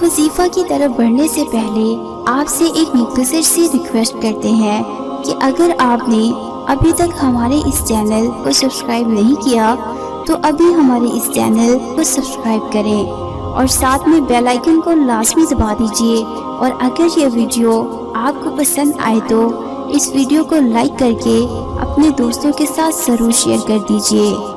वजीफा की तरफ बढ़ने से पहले आपसे एक मुख्तसर सी रिक्वेस्ट करते हैं कि अगर आपने अभी तक हमारे इस चैनल को सब्सक्राइब नहीं किया तो अभी हमारे इस चैनल को सब्सक्राइब करें और साथ में बेल आइकन को लाजमी दबा दीजिए। और अगर ये वीडियो आपको पसंद आए तो इस वीडियो को लाइक करके अपने दोस्तों के साथ ज़रूर शेयर कर दीजिए।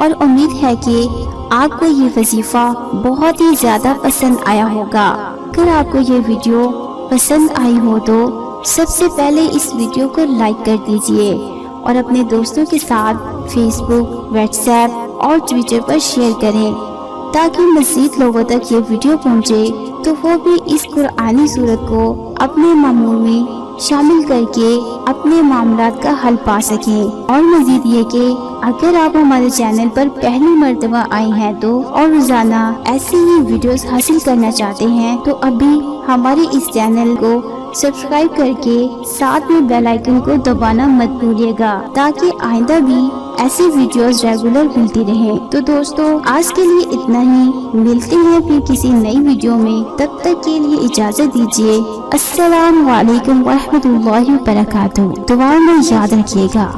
और उम्मीद है कि आपको ये वजीफा बहुत ही ज़्यादा पसंद आया होगा। अगर आपको ये वीडियो पसंद आई हो तो सबसे पहले इस वीडियो को लाइक कर दीजिए और अपने दोस्तों के साथ फेसबुक, व्हाट्सएप और ट्विटर पर शेयर करें ताकि मज़ीद लोगों तक ये वीडियो पहुंचे तो वो भी इस कुरानी सूरत को अपने मामूल में शामिल करके अपने मामलात का हल पा सकें। और मजीद ये कि अगर आप हमारे चैनल पर पहली मर्तबा आए हैं तो और रोजाना ऐसी ही वीडियोस हासिल करना चाहते हैं तो अभी हमारे इस चैनल को सब्सक्राइब करके साथ में बेल आइकन को दबाना मत भूलिएगा ताकि आइंदा भी ऐसी वीडियोस रेगुलर मिलती रहे। तो दोस्तों आज के लिए इतना ही, मिलते हैं फिर किसी नई वीडियो में, तब तक के लिए इजाजत दीजिए। अस्सलाम वालेकुम व रहमतुल्लाहि व बरकातुहू। दुआ में याद रखिएगा।